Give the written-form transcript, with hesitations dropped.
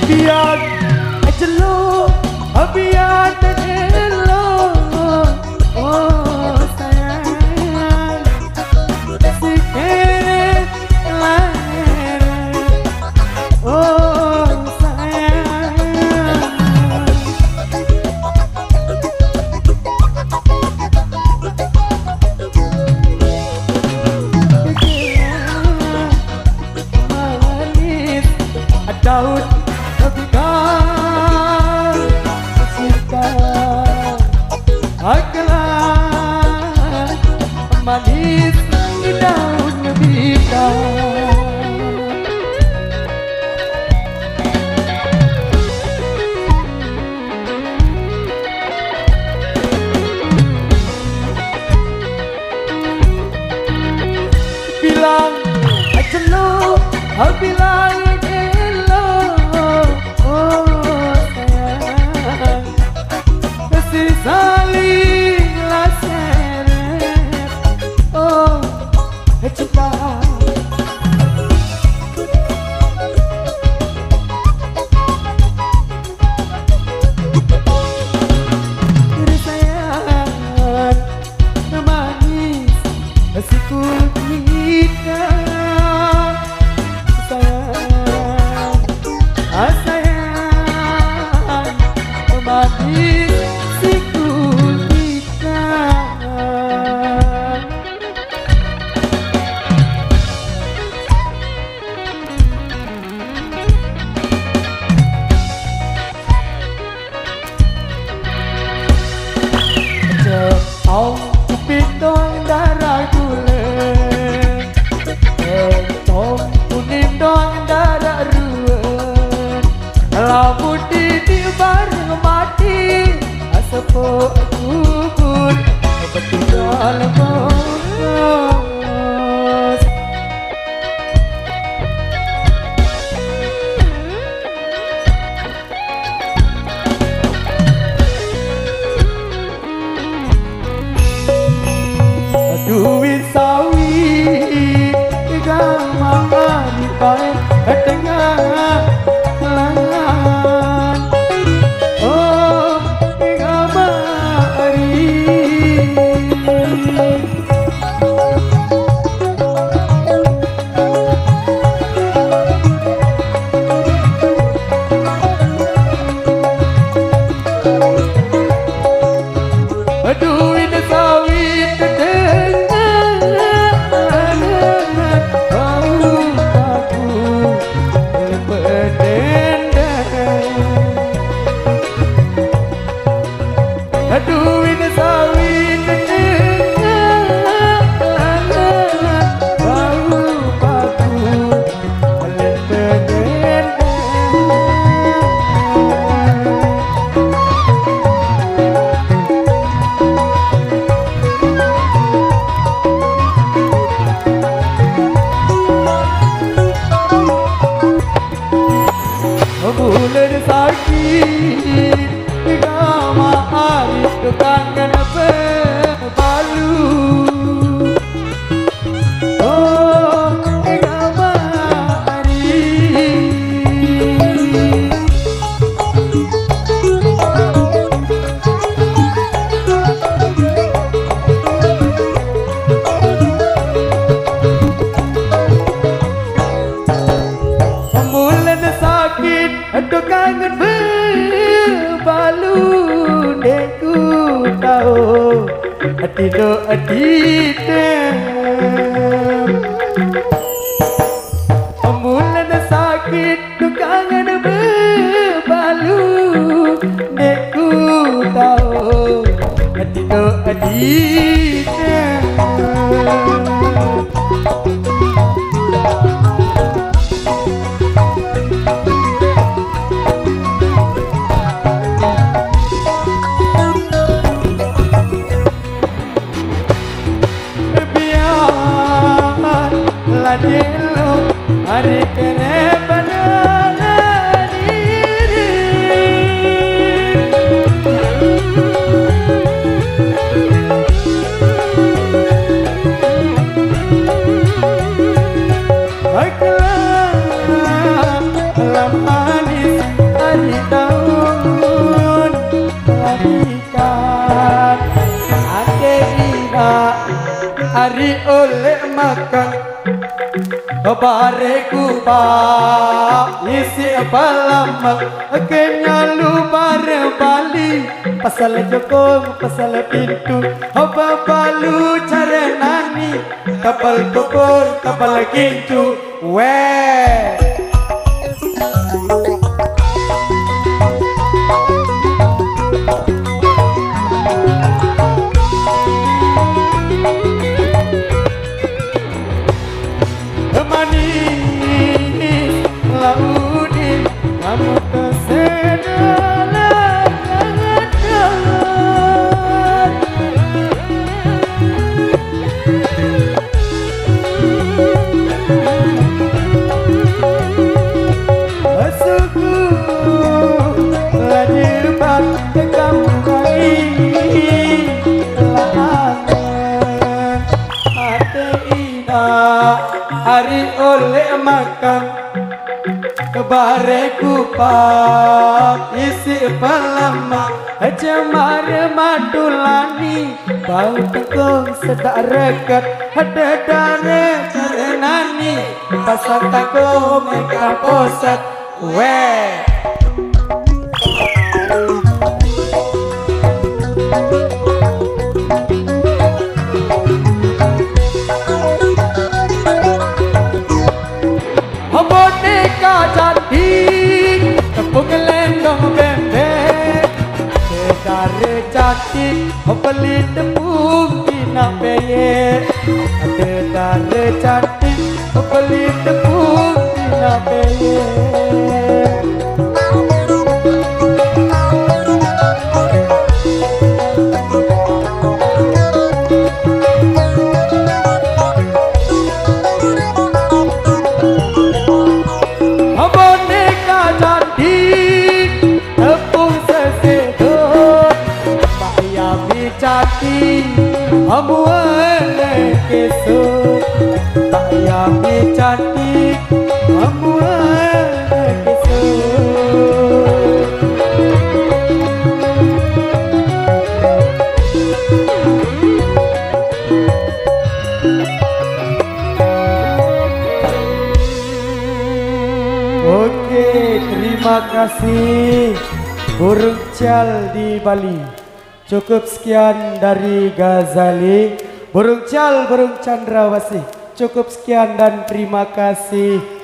biar jeluk, biar terjeluk. Oh sayang, sikit lahir. Oh sayang, manis Daud manis di daun ngebita. Bilang aja lo, bilang lo, oh sayang, kasih saling cinta. Sayang manis siku kita. Sayang sayang manis siku kita. Ông biết đôi đã ra bulan, ông punim đôi đã ra ruan. Lalu di bareng mati, asapo kubur, ketinggal bos. Duit sawit gambar di balik tengah lengan. Oh gamari duit sawit duit sawit bau baku lepeden. Bulan sakit gama hari kangen berbalu. Oh gama hari bulan sakit kangen berbalu. Deku tahu hati do aditem. Bulan sakit kangen berbalu. Deku tahu hati do aditem. Ladelo hari kene banana diri bareku pak isi palamak kenyalu bareng Bali pasal jokong pasal pintu oba balu cara nani kapal kokor kapal kincu weh hari oleh makan kebareku pak isi pelama cemar madulani bau tekong sedak rekat ada darah carenani pasal tako mereka posat weh tepung lendong bebek sedare cantik beli tepung tina peye sedare cantik beli tepung tina peye amuan kesuk tak yami cantik amuan kesuk oke terima kasih burung cal di Bali. Cukup sekian dari Ghazali, burung cal, burung candrawasih. Cukup sekian dan terima kasih.